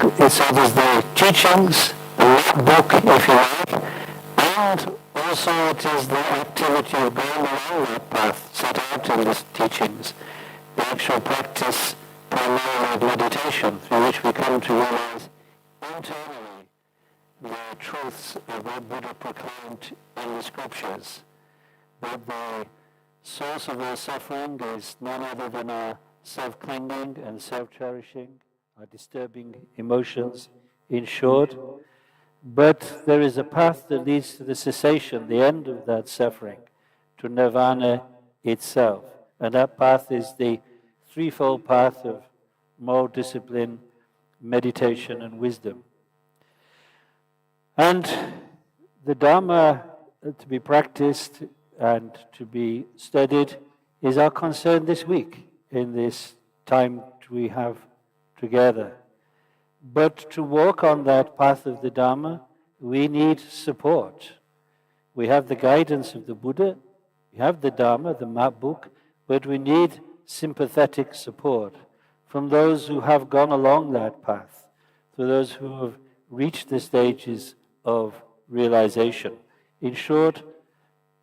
it is the teachings, the book, if you like, and also it is the activity of going along that path set out in the teachings, the actual practice primarily of meditation, through which we come to realize internally the truths of what Buddha proclaimed in the scriptures, that the source of our suffering is none other than our self-clinging and self-cherishing, our disturbing emotions, in short. But there is a path that leads to the cessation, the end of that suffering, to nirvana itself. And that path is the threefold path of moral discipline, meditation, and wisdom. And the Dharma to be practiced and to be studied is our concern this week, in this time we have together. But to walk on that path of the Dharma, we need support. We have the guidance of the Buddha, we have the Dharma, the map book, but we need sympathetic support from those who have gone along that path, for those who have reached the stages of realization. In short,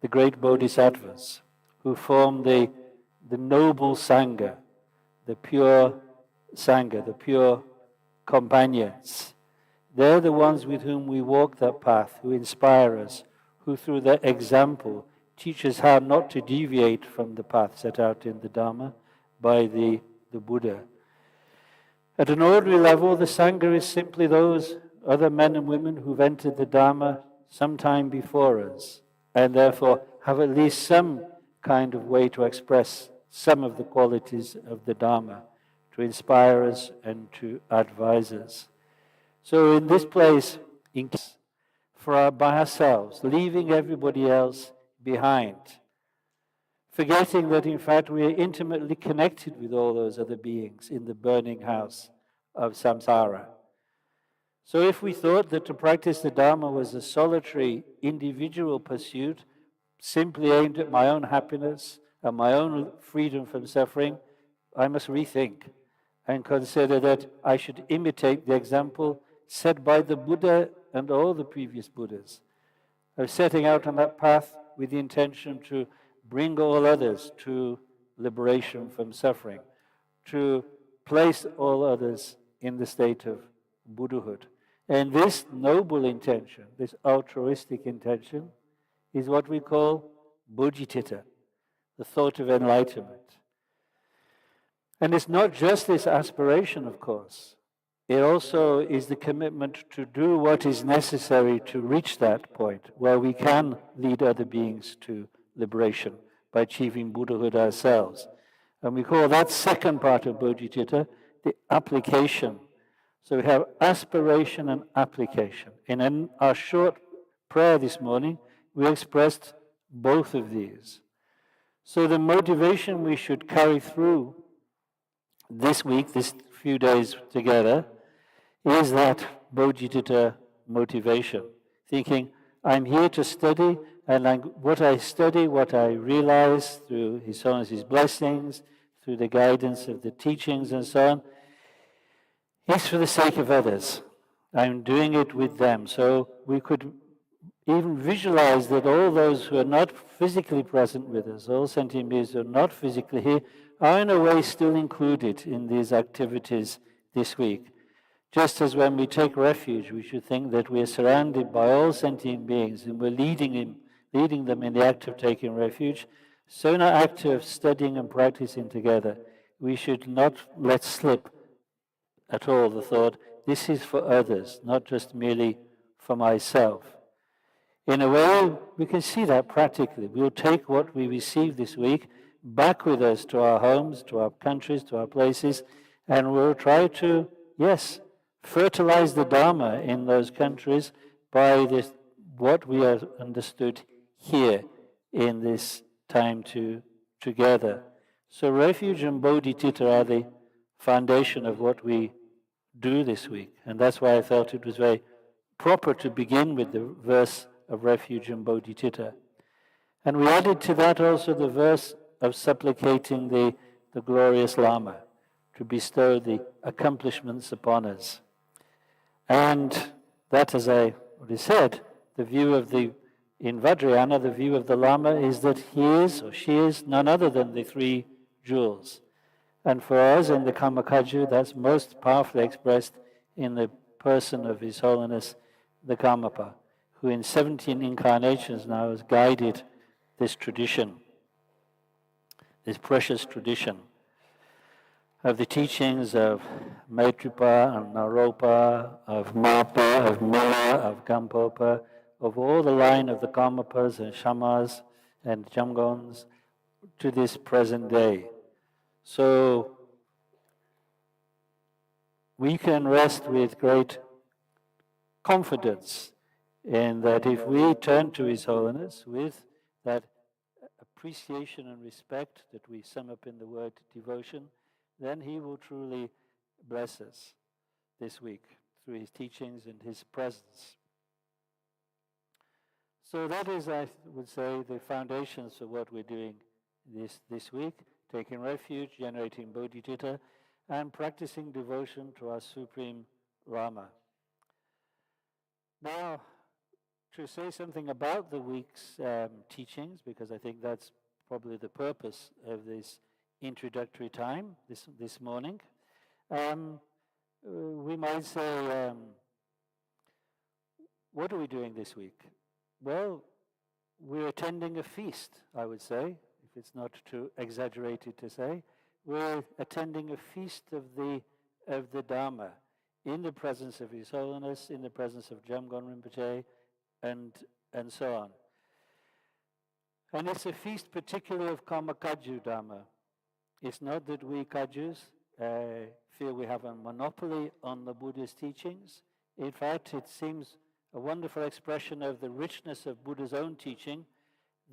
the great bodhisattvas who form the noble Sangha, the pure Sangha, the pure companions. They're the ones with whom we walk that path, who inspire us, who through their example teach us how not to deviate from the path set out in the Dharma by the Buddha. At an ordinary level, the Sangha is simply those other men and women who've entered the Dharma sometime before us, and therefore have at least some kind of way to express some of the qualities of the Dharma, to inspire us and to advise us. So in this place, by ourselves, leaving everybody else behind, forgetting that in fact we are intimately connected with all those other beings in the burning house of samsara. So if we thought that to practice the Dharma was a solitary, individual pursuit, simply aimed at my own happiness and my own freedom from suffering, I must rethink and consider that I should imitate the example set by the Buddha and all the previous Buddhas, of setting out on that path with the intention to bring all others to liberation from suffering, to place all others in the state of Buddhahood. And this noble intention, this altruistic intention, is what we call bodhicitta, the thought of enlightenment. And it's not just this aspiration, of course. It also is the commitment to do what is necessary to reach that point where we can lead other beings to liberation by achieving Buddhahood ourselves. And we call that second part of bodhicitta the application. So we have aspiration and application. In our short prayer this morning, we expressed both of these. So the motivation we should carry through this week, this few days together, is that bodhicitta motivation. Thinking, I'm here to study, and what I study, what I realize through His Holiness's blessings, through the guidance of the teachings and so on, is for the sake of others. I'm doing it with them. So we could even visualize that all those who are not physically present with us, all sentient beings who are not physically here, are in a way still included in these activities this week. Just as when we take refuge, we should think that we are surrounded by all sentient beings and we're leading them in the act of taking refuge. So in our act of studying and practicing together, we should not let slip at all the thought, this is for others, not just merely for myself. In a way, we can see that practically. We'll take what we receive this week back with us to our homes, to our countries, to our places, and we'll try to, fertilize the Dharma in those countries by what we have understood here in this time together. So refuge and bodhicitta are the foundation of what we do this week. And that's why I felt it was very proper to begin with the verse of refuge and bodhicitta. And we added to that also the verse of supplicating the glorious Lama to bestow the accomplishments upon us. And that, as I already said, the view of in Vajrayana, the view of the Lama is that he is or she is none other than the three jewels. And for us in the Karmakaju, that's most powerfully expressed in the person of His Holiness the Karmapa, who in 17 incarnations now has guided this tradition, this precious tradition of the teachings of Maitripa and Naropa, of Mapa, of Mula, of Gampopa, of all the line of the Karmapas and Shamas and Jamgons to this present day. So we can rest with great confidence in that if we turn to His Holiness with that appreciation and respect that we sum up in the word devotion, then He will truly bless us this week through His teachings and His presence. So that is, I would say, the foundations of what we're doing this week, taking refuge, generating bodhicitta, and practicing devotion to our Supreme Lama. Now, to say something about the week's teachings, because I think that's probably the purpose of this introductory time this morning, we might say, what are we doing this week? Well, we're attending a feast, I would say, if it's not too exaggerated to say. We're attending a feast of the Dharma in the presence of His Holiness, in the presence of Jamgon Rinpoche, and so on. And it's a feast particularly of Karmakaju Dharma. It's not that we Kajus feel we have a monopoly on the Buddha's teachings. In fact, it seems a wonderful expression of the richness of Buddha's own teaching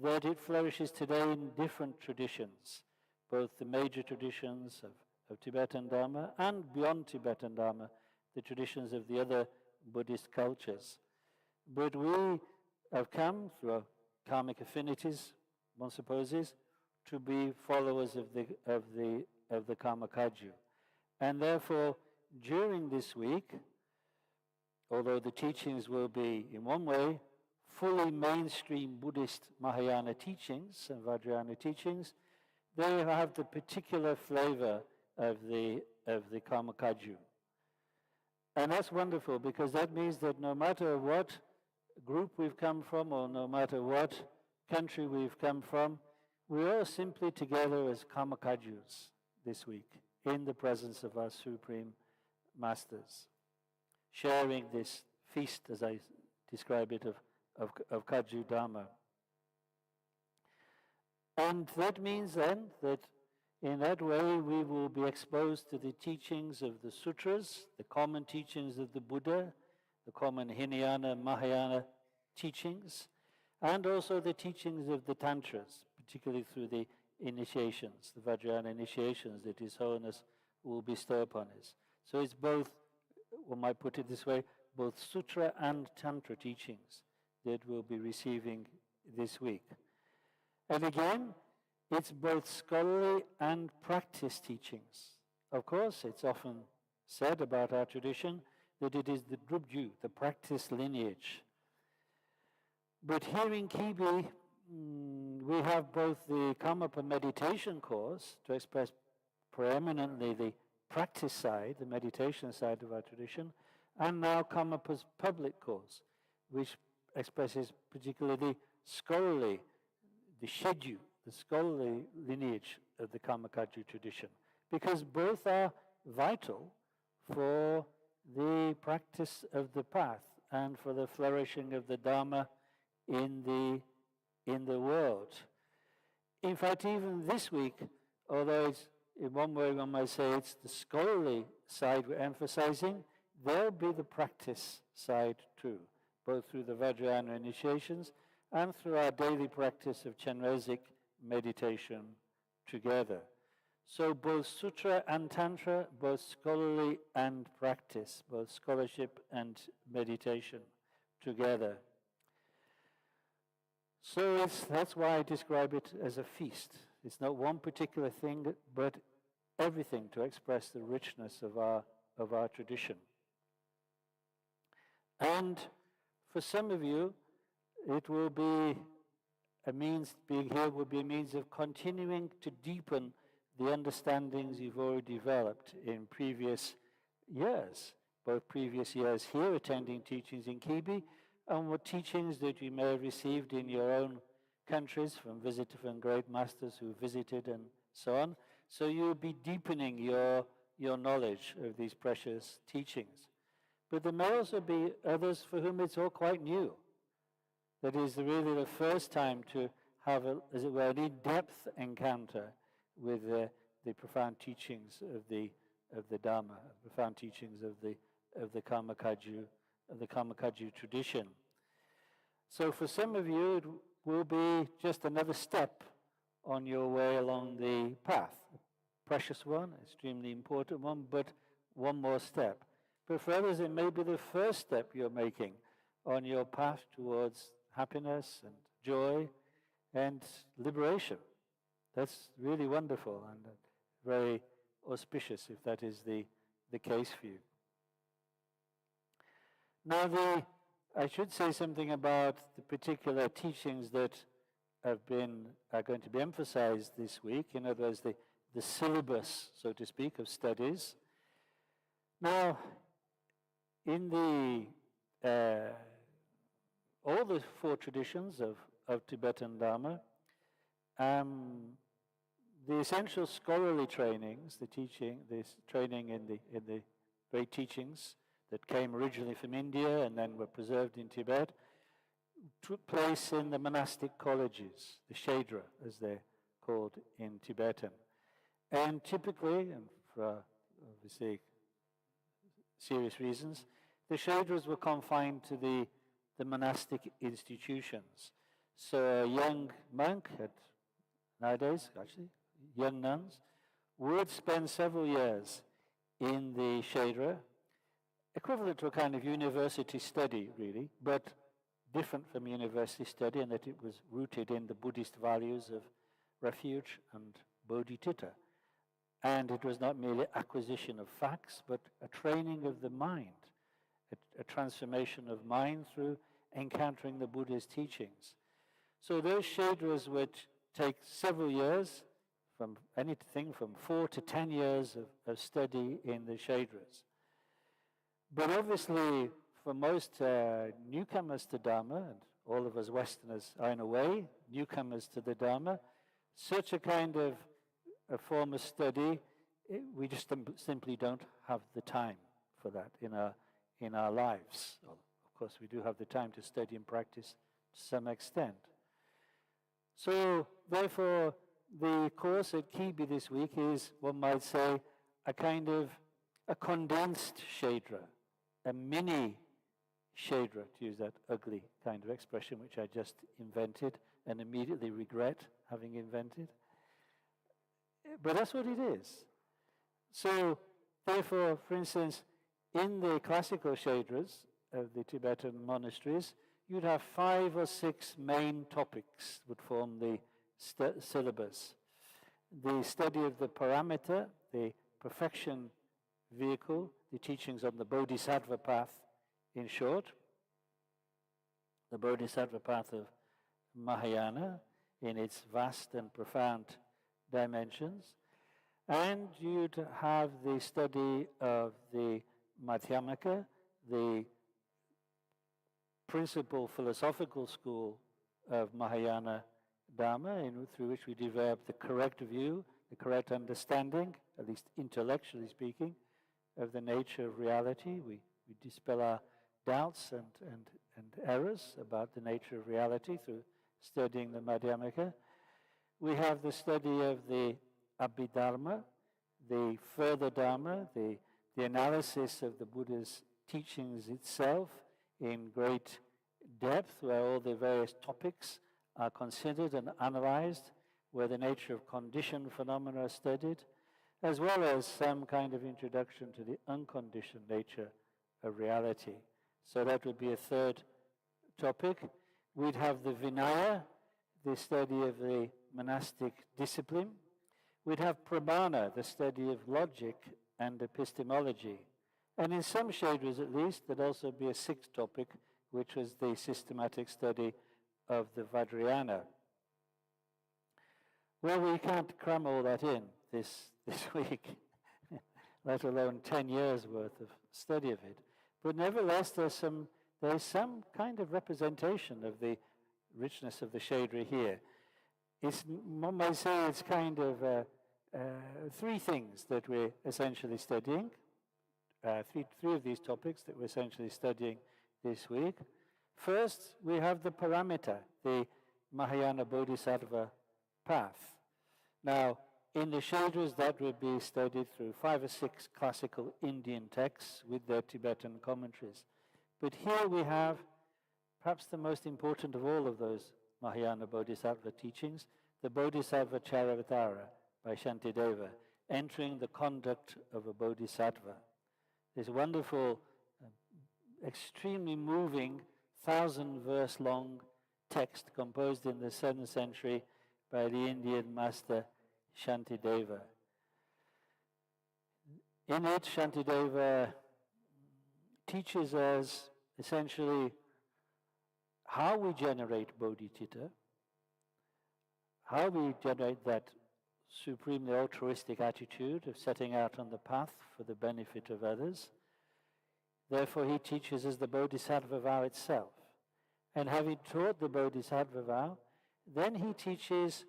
that it flourishes today in different traditions, both the major traditions of Tibetan Dharma and beyond Tibetan Dharma, the traditions of the other Buddhist cultures. But we have come through our karmic affinities, one supposes, to be followers of the Karmakaju. And therefore, during this week, although the teachings will be, in one way, fully mainstream Buddhist Mahayana teachings and Vajrayana teachings, they have the particular flavor of the Karmakaju. And that's wonderful, because that means that no matter what group we've come from, or no matter what country we've come from, we're all simply together as Karmakajus this week, in the presence of our Supreme Masters, sharing this feast, as I describe it, of Kaju Dharma. And that means then that in that way we will be exposed to the teachings of the sutras, the common teachings of the Buddha, the common Hinayana, Mahayana teachings, and also the teachings of the Tantras, particularly through the initiations, the Vajrayana initiations that His Holiness will bestow upon us. So it's both, one might put it this way, both Sutra and Tantra teachings that we'll be receiving this week. And again, it's both scholarly and practice teachings. Of course, it's often said about our tradition that it is the Drupju, the practice lineage. But here in Kibi, we have both the Karmapa meditation course to express preeminently the practice side, the meditation side of our tradition, and now Karmapa's public course, which expresses particularly the scholarly, the Sheju, the scholarly lineage of the Karmakaju tradition, because both are vital for the practice of the path and for the flourishing of the Dharma in the world. In fact, even this week, although it's in one way one might say it's the scholarly side we're emphasizing, there'll be the practice side too, both through the Vajrayana initiations and through our daily practice of Chenrezig meditation together. So both Sutra and Tantra, both scholarly and practice, both scholarship and meditation together. So that's why I describe it as a feast. It's not one particular thing, but everything to express the richness of our tradition. And for some of you, it will be a means, being here will be a means of continuing to deepen the understandings you've already developed in previous years, both previous years here attending teachings in Kibi, and what teachings that you may have received in your own countries from great masters who visited and so on. So you'll be deepening your knowledge of these precious teachings. But there may also be others for whom it's all quite new. That is really the first time to have, as it were, an in-depth encounter with the profound teachings of the Dharma, the profound teachings of the Karmakaju tradition. So for some of you, it will be just another step on your way along the path. A precious one, extremely important one, but one more step. But for others, it may be the first step you're making on your path towards happiness and joy and liberation. That's really wonderful and very auspicious if that is the case for you. Now, I should say something about the particular teachings that are going to be emphasized this week. In other words, the syllabus, so to speak, of studies. Now, in all the four traditions of Tibetan Dharma, the essential scholarly trainings, this training in the great teachings that came originally from India and then were preserved in Tibet, took place in the monastic colleges, the Shedra, as they're called in Tibetan. And typically, and for obviously serious reasons, the Shedras were confined to the monastic institutions. So a young monk, nowadays actually, young nuns, would spend several years in the Shedra, equivalent to a kind of university study, really, but different from university study in that it was rooted in the Buddhist values of refuge and bodhicitta. And it was not merely acquisition of facts, but a training of the mind, a transformation of mind through encountering the Buddha's teachings. So those Shedras would take several years, from anything from 4 to 10 years of study in the Shedras. But obviously, for most newcomers to Dharma, and all of us Westerners are in a way newcomers to the Dharma, such a kind of a form of study, we just simply don't have the time for that in our lives. Of course, we do have the time to study and practice to some extent. So, therefore, the course at Kibi this week is, one might say, a kind of a condensed Shedra, a mini Shedra, to use that ugly kind of expression which I just invented and immediately regret having invented. But that's what it is. So, therefore, for instance, in the classical Shedras of the Tibetan monasteries, you'd have 5 or 6 main topics would form the syllabus. The study of the paramita, the perfection vehicle, the teachings on the Bodhisattva path, in short, the Bodhisattva path of Mahayana in its vast and profound dimensions. And you'd have the study of the Madhyamaka, the principal philosophical school of Mahayana Dharma, through which we develop the correct view, the correct understanding, at least intellectually speaking, of the nature of reality. We dispel our doubts and errors about the nature of reality through studying the Madhyamaka. We have the study of the Abhidharma, the further Dharma, the analysis of the Buddha's teachings itself in great depth, where all the various topics are considered and analyzed, where the nature of conditioned phenomena are studied, as well as some kind of introduction to the unconditioned nature of reality. So that would be a third topic. We'd have the Vinaya, the study of the monastic discipline. We'd have Pramana, the study of logic and epistemology. And in some shadras at least, there'd also be a sixth topic, which was the systematic study of the Vajrayana. Well, we can't cram all that in this week, let alone 10 years worth of study of it. But nevertheless, there's some kind of representation of the richness of the Shadra here. One might say it's kind of three things that we're essentially studying, three of these topics that we're essentially studying this week. First, we have the paramita, the Mahayana Bodhisattva path. Now, in the Shadras, that would be studied through 5 or 6 classical Indian texts with their Tibetan commentaries. But here we have perhaps the most important of all of those Mahayana Bodhisattva teachings, the Bodhisattva Charivatara by Shantideva, entering the conduct of a Bodhisattva. This wonderful, extremely moving, 1,000-verse long text composed in the 7th century by the Indian master Shantideva. In it, Shantideva teaches us essentially how we generate bodhicitta, how we generate that supremely altruistic attitude of setting out on the path for the benefit of others. Therefore, he teaches us the Bodhisattva vow itself. And having taught the Bodhisattva vow, then he teaches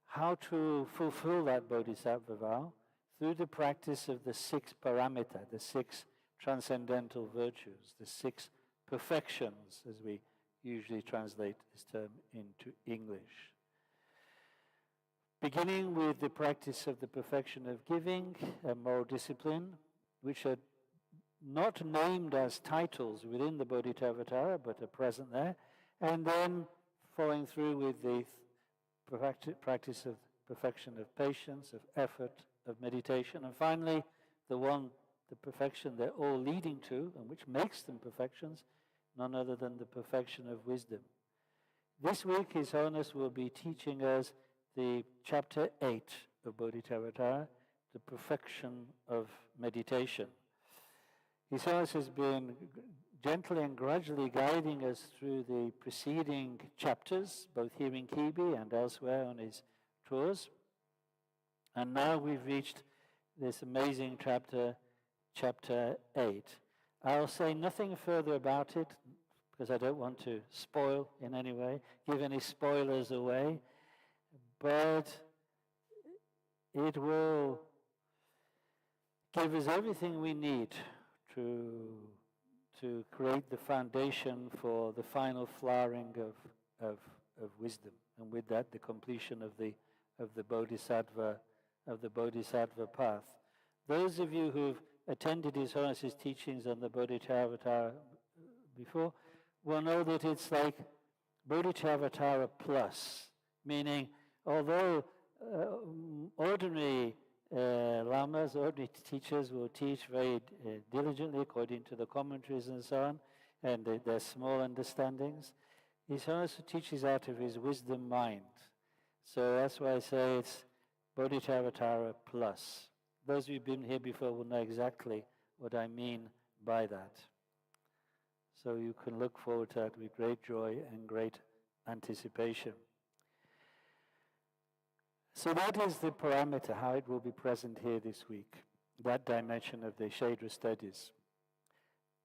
how to fulfill that Bodhisattva vow through the practice of the 6 paramita, the 6 transcendental virtues, the 6 perfections, as we usually translate this term into English. Beginning with the practice of the perfection of giving and moral discipline, which are not named as titles within the Bodhisattva, but are present there, and then following through with the practice of perfection of patience, of effort, of meditation, and finally the perfection they're all leading to, and which makes them perfections, none other than the perfection of wisdom. This week, His Holiness will be teaching us the chapter 8 of Bodhisattva, the perfection of meditation. His Holiness has been gently and gradually guiding us through the preceding chapters, both here in Kibi and elsewhere on his tours. And now we've reached this amazing chapter 8. I'll say nothing further about it, because I don't want to spoil in any way, give any spoilers away, but it will give us everything we need to create the foundation for the final flowering of wisdom, and with that the completion of the Bodhisattva path. Those of you who've attended His Holiness's teachings on the Bodhisattva before will know that it's like Bodhisattva plus, meaning although ordinary lamas, ordinary teachers will teach very diligently according to the commentaries and so on, and their small understandings, His Holiness teaches out of his wisdom mind. So that's why I say it's Bodhisattva plus. Those who've been here before will know exactly what I mean by that. So you can look forward to that with great joy and great anticipation. So that is the parameter, how it will be present here this week, that dimension of the Shadra studies.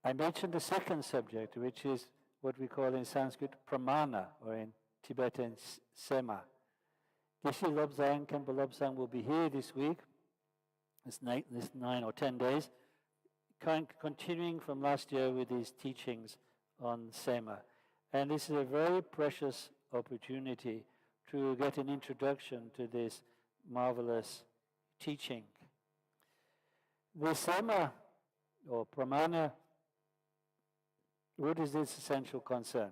I mentioned the second subject, which is what we call in Sanskrit pramana, or in Tibetan sema. Geshe Lobsang, Khenpo Lobsang will be here this week, this 9 or 10 days, continuing from last year with these teachings on sema. And this is a very precious opportunity to get an introduction to this marvelous teaching. The sema, or pramana, what is its essential concern?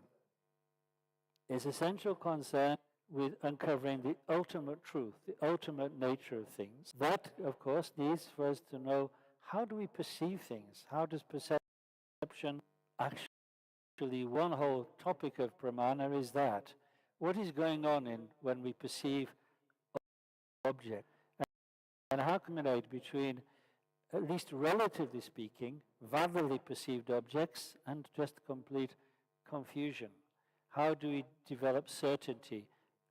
Its essential concern with uncovering the ultimate truth, the ultimate nature of things. That, of course, needs for us to know, how do we perceive things? How does perception actually, one whole topic of pramana is that. What is going on when we perceive objects? And how can we relate between at least relatively speaking, validly perceived objects and just complete confusion. How do we develop certainty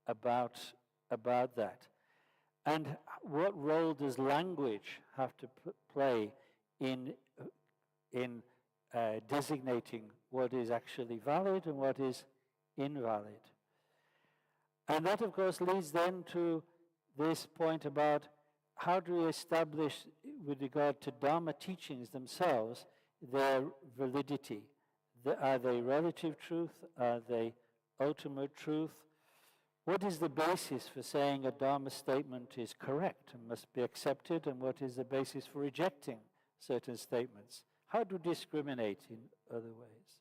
about that? And what role does language have to play in designating what is actually valid and what is invalid? And that, of course, leads then to this point about how do we establish, with regard to Dharma teachings themselves, their validity? Are they relative truth? Are they ultimate truth? What is the basis for saying a Dharma statement is correct and must be accepted, and what is the basis for rejecting certain statements? How to discriminate in other ways?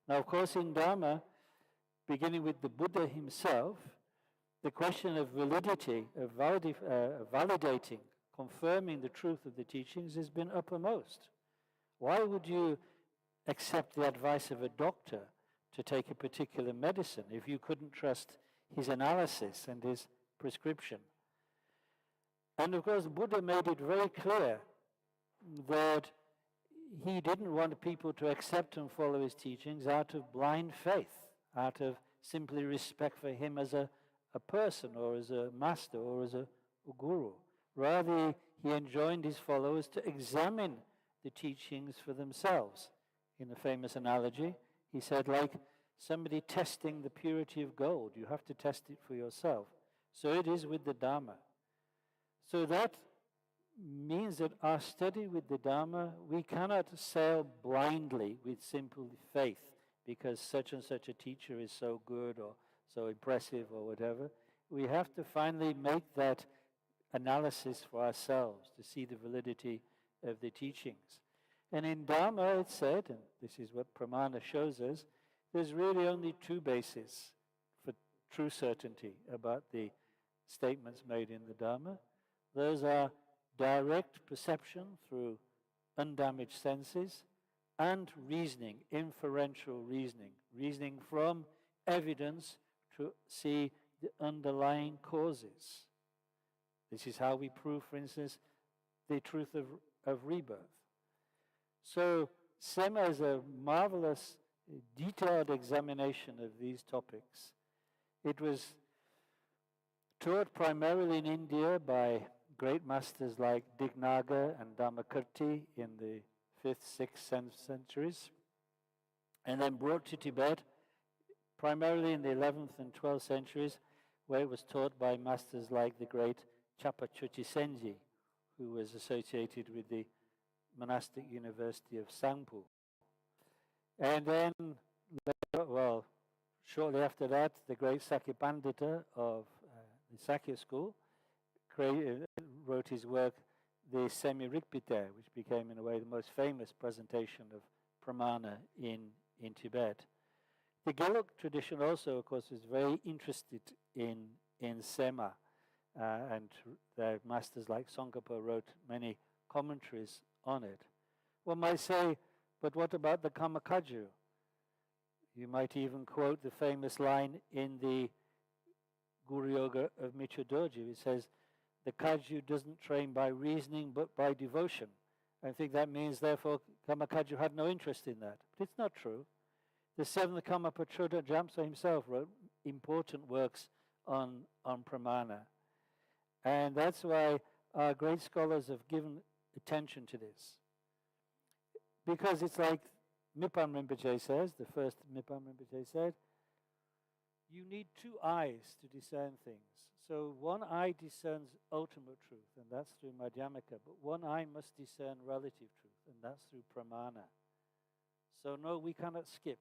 Now, of course, in Dharma, beginning with the Buddha himself, the question of validity, of validating, confirming the truth of the teachings has been uppermost. Why would you accept the advice of a doctor to take a particular medicine if you couldn't trust his analysis and his prescription? And of course, Buddha made it very clear that he didn't want people to accept and follow his teachings out of blind faith, out of simply respect for him as a person or as a master or as a guru. Rather, he enjoined his followers to examine the teachings for themselves. In a famous analogy, he said, like somebody testing the purity of gold, you have to test it for yourself. So it is with the Dharma. So that means that our study with the Dharma, we cannot sail blindly with simple faith because such and such a teacher is so good or so impressive or whatever. We have to finally make that analysis for ourselves to see the validity of the teachings. And in Dharma it's said, and this is what Pramana shows us, there's really only two bases for true certainty about the statements made in the Dharma. Those are direct perception through undamaged senses and reasoning, inferential reasoning, reasoning from evidence to see the underlying causes. This is how we prove, for instance, the truth of rebirth. So Sema is a marvelous, detailed examination of these topics. It was taught primarily in India by great masters like Dignaga and Dhammakirti in the 5th, 6th centuries, and then brought to Tibet primarily in the 11th and 12th centuries, where it was taught by masters like the great Chapachuchi Senji, who was associated with the monastic university of Sangpu. And then, shortly after that, the great Sakya Pandita of the Sakya school wrote his work, the Semi-Rigpita, which became, in a way, the most famous presentation of pramana in Tibet. The Gelug tradition also, of course, is very interested in Sema, and their masters like Tsongkhapa wrote many commentaries on it. One might say, but what about the Kamakaju? You might even quote the famous line in the Guru Yoga of Michodoji, which says, the Kaju doesn't train by reasoning but by devotion. I think that means, therefore, Kamakaju had no interest in that. But it's not true. The seventh Kamapachuta Jamsa himself wrote important works on pramana. And that's why our great scholars have given attention to this. Because it's like Mipham Rinpoche says, the first Mipham Rinpoche said, you need two eyes to discern things. So one eye discerns ultimate truth, and that's through Madhyamaka, but one eye must discern relative truth, and that's through pramana. So no, we cannot skip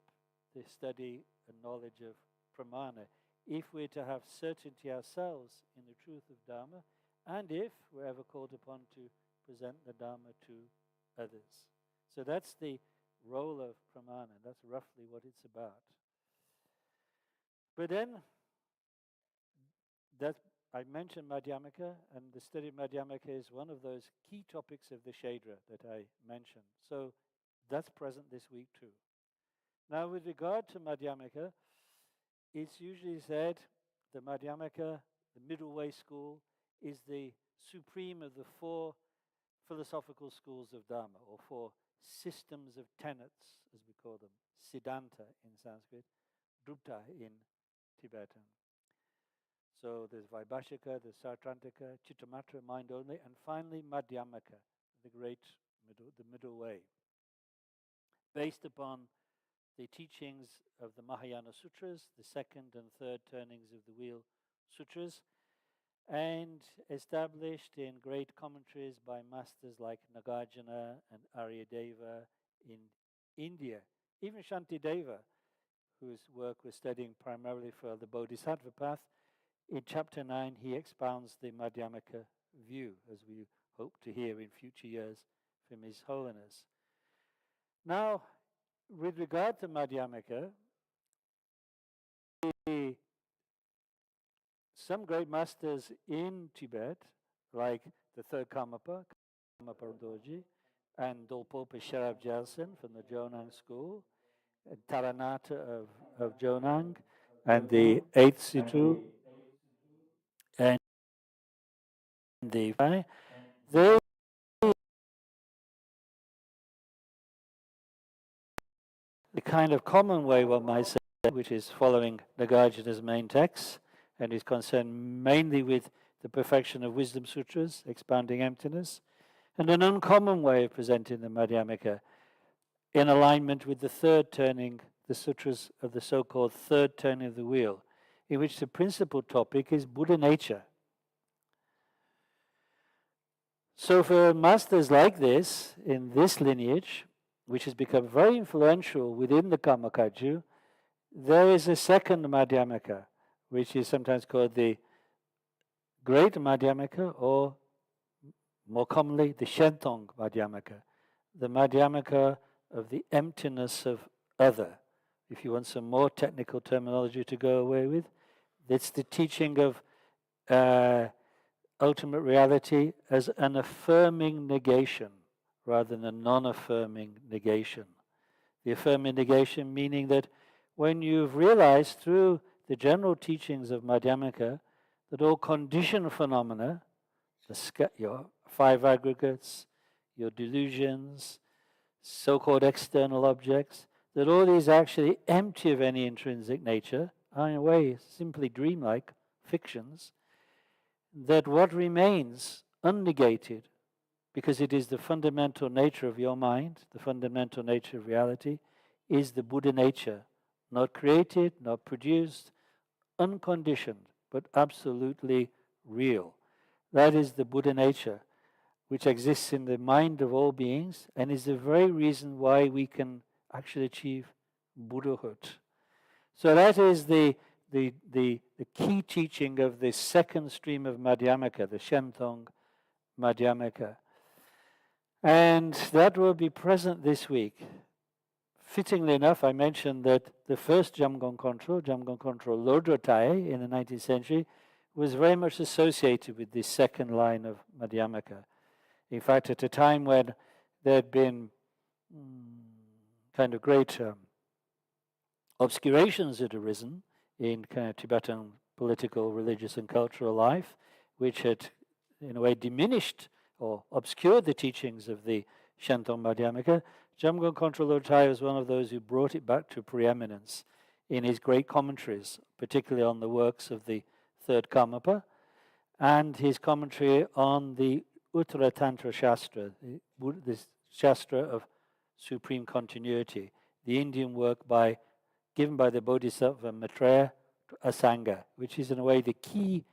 the study and knowledge of pramana if we're to have certainty ourselves in the truth of Dharma, and if we're ever called upon to present the Dharma to others. So that's the role of pramana. That's roughly what it's about. But then, I mentioned Madhyamaka, and the study of Madhyamaka is one of those key topics of the Shedra that I mentioned. So that's present this week too. Now, with regard to Madhyamaka, it's usually said the Madhyamaka, the middle way school, is the supreme of the four philosophical schools of Dharma, or 4 systems of tenets, as we call them, Siddhanta in Sanskrit, Drupta in Tibetan. So there's Vaibhashika, there's Sautrantika, Chittamatra, mind only, and finally Madhyamaka, the middle way, based upon the teachings of the Mahayana Sutras, the second and third turnings of the wheel sutras, and established in great commentaries by masters like Nagarjuna and Aryadeva in India. Even Shantideva, whose work we're studying primarily for the Bodhisattva path, in chapter 9 he expounds the Madhyamaka view, as we hope to hear in future years from His Holiness. Now, with regard to Madhyamaka, some great masters in Tibet, like the third Karmapa, Karmapa Dorji, and Dolpopa Sherab Jelsen from the Jonang school, and Taranata of Jonang, and the 8th Situ, and the they the kind of common way, one might say, which is following Nagarjuna's main texts, and is concerned mainly with the perfection of wisdom sutras, expounding emptiness, and an uncommon way of presenting the Madhyamaka in alignment with the third turning, the sutras of the so-called third turning of the wheel, in which the principal topic is Buddha nature. So for masters like this, in this lineage, which has become very influential within the Karmakaju, there is a second Madhyamaka, which is sometimes called the Great Madhyamaka, or more commonly, the Shentong Madhyamaka, the Madhyamaka of the emptiness of other. If you want some more technical terminology to go away with, it's the teaching of ultimate reality as an affirming negation rather than a non-affirming negation. The affirming negation meaning that when you've realized through the general teachings of Madhyamaka that all conditioned phenomena, your 5 aggregates, your delusions, so-called external objects, that all these are actually empty of any intrinsic nature, are in a way simply dreamlike fictions, that what remains unnegated, because it is the fundamental nature of your mind, the fundamental nature of reality, is the Buddha nature, not created, not produced, unconditioned, but absolutely real. That is the Buddha nature, which exists in the mind of all beings, and is the very reason why we can actually achieve Buddhahood. So that is the key teaching of the second stream of Madhyamaka, the Shentong Madhyamaka. And that will be present this week. Fittingly enough, I mentioned that the first Jamgon Control Lodro Thaye in the 19th century, was very much associated with this second line of Madhyamaka. In fact, at a time when there had been kind of great obscurations had arisen in kind of Tibetan political, religious, and cultural life, which had, in a way, diminished or obscured the teachings of the Shentong Madhyamaka, Jamgon Kongtrul Lodro Thaye was one of those who brought it back to preeminence in his great commentaries, particularly on the works of the third Karmapa, and his commentary on the Uttara Tantra Shastra, the Shastra of Supreme Continuity, the Indian work given by the Bodhisattva Maitreya to Asanga, which is in a way the key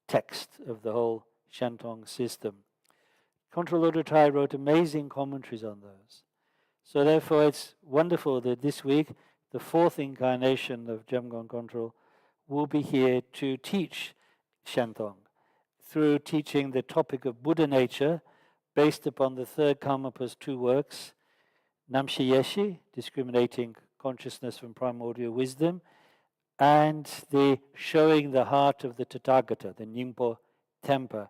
text of the whole Shentong system. Kongtrul Lodro Thaye wrote amazing commentaries on those. So therefore it's wonderful that this week the 4th incarnation of Jamgon Kongtrul will be here to teach Shentong through teaching the topic of Buddha nature based upon the third Karmapa's 2 works, Namshi Yeshi, discriminating consciousness from primordial wisdom, and the showing the heart of the Tathagata, the Nyingpo Tempa.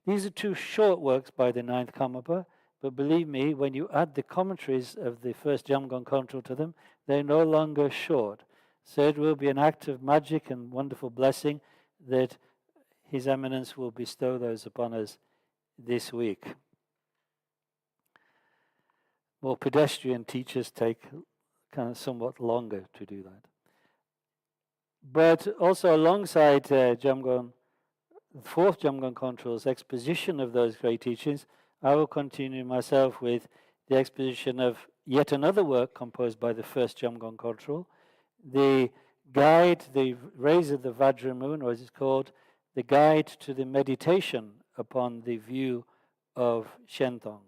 These are 2 short works by the 9th Karmapa, but believe me, when you add the commentaries of the first Jamgon Kongtrul to them, they're no longer short. So it will be an act of magic and wonderful blessing that His Eminence will bestow those upon us this week. more pedestrian teachers take kind of somewhat longer to do that. But also alongside Jamgon, the fourth Jamgon Control's exposition of those great teachings, I will continue myself with the exposition of yet another work composed by the first Jamgon Control, the guide, the Rays of the Vajra Moon, or as it's called, the guide to the meditation upon the view of Shentong.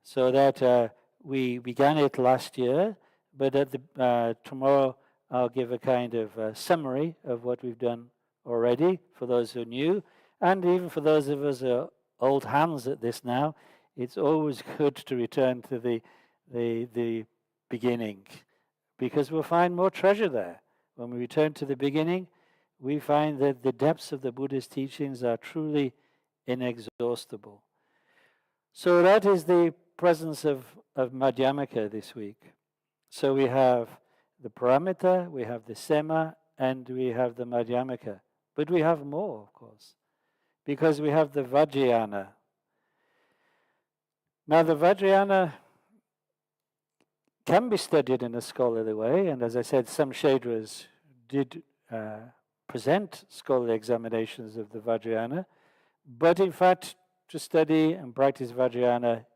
So that we began it last year, but at the, tomorrow I'll give a kind of summary of what we've done already for those who are new, and even for those of us who are old hands at this now. It's always good to return to the beginning, because we'll find more treasure there. When we return to the beginning, we find that the depths of the Buddha's teachings are truly inexhaustible. So that is the presence of Madhyamaka this week. So we have the paramita, we have the sema, and we have the Madhyamaka. But we have more, of course, because we have the Vajrayana. Now the Vajrayana can be studied in a scholarly way, and as I said, some Shedras did present scholarly examinations of the Vajrayana, but in fact, to study and practice Vajrayana,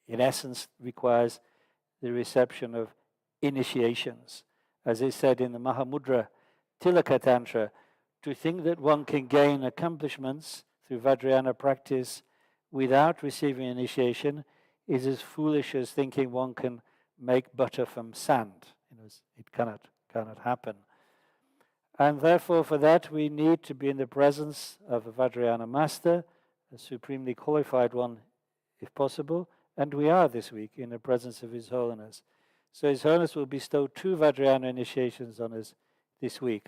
in essence, requires the reception of initiations. As is said in the Mahamudra Tilaka Tantra, to think that one can gain accomplishments through Vajrayana practice without receiving initiation is as foolish as thinking one can make butter from sand. It cannot happen. And therefore, for that, we need to be in the presence of a Vajrayana master, a supremely qualified one, if possible, and we are this week in the presence of His Holiness. So His Holiness will bestow 2 Vajrayana initiations on us this week.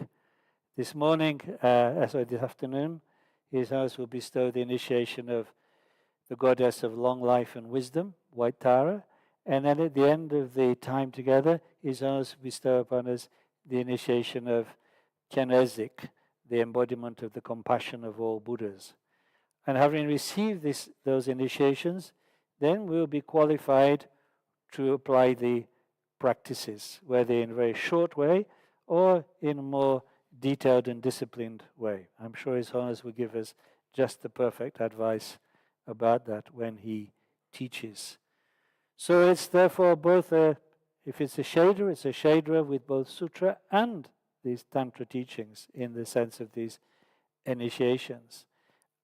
This afternoon, His Holiness will bestow the initiation of the goddess of long life and wisdom, White Tara, and then at the end of the time together, His Holiness will bestow upon us the initiation of Chenrezig, the embodiment of the compassion of all Buddhas. And having received those initiations, then we'll be qualified to apply the practices, whether in a very short way or in a more detailed and disciplined way. I'm sure His Holiness will give us just the perfect advice about that when He teaches. So it's therefore both if it's a Shedra, it's a Shedra with both Sutra and these Tantra teachings in the sense of these initiations.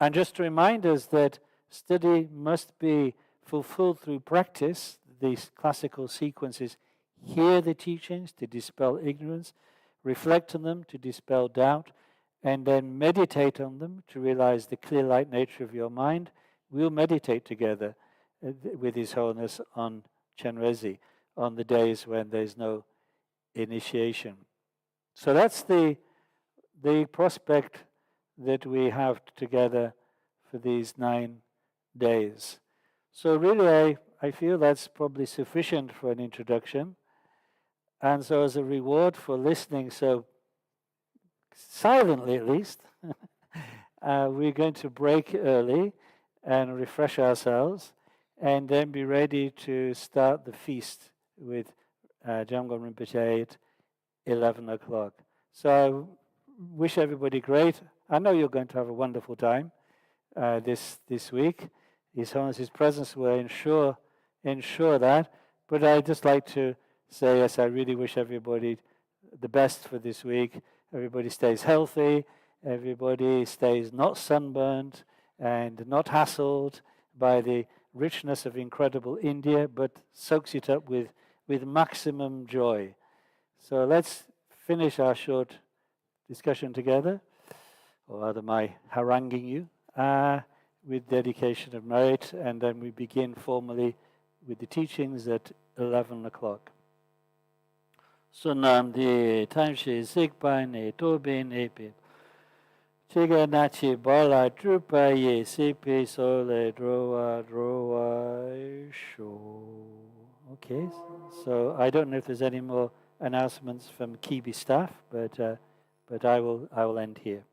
And just to remind us that study must be fulfilled through practice, these classical sequences: hear the teachings to dispel ignorance, reflect on them to dispel doubt, and then meditate on them to realize the clear light nature of your mind. We'll meditate together with His Holiness on Chenrezig on the days when there's no initiation. So that's the prospect that we have together for these 9 days. So really I feel that's probably sufficient for an introduction. And so as a reward for listening so silently at least, we're going to break early and refresh ourselves and then be ready to start the feast with Jamgon Rinpoche at 11 o'clock. So I wish everybody great. I know you're going to have a wonderful time this week. His Holiness's presence will ensure that. But I'd just like to say, yes, I really wish everybody the best for this week. Everybody stays healthy. Everybody stays not sunburned and not hassled by the richness of incredible India, but soaks it up with maximum joy. So let's finish our short discussion together, or rather my haranguing you, with dedication of merit, and then we begin formally with the teachings at 11 o'clock. Sunam di tamshi sikpa ne tobe ne pe. Chiga nachi bala trupa ye sipi sole drowa sho. Okay, so I don't know if there's any more announcements from Kibi staff, but I will end here.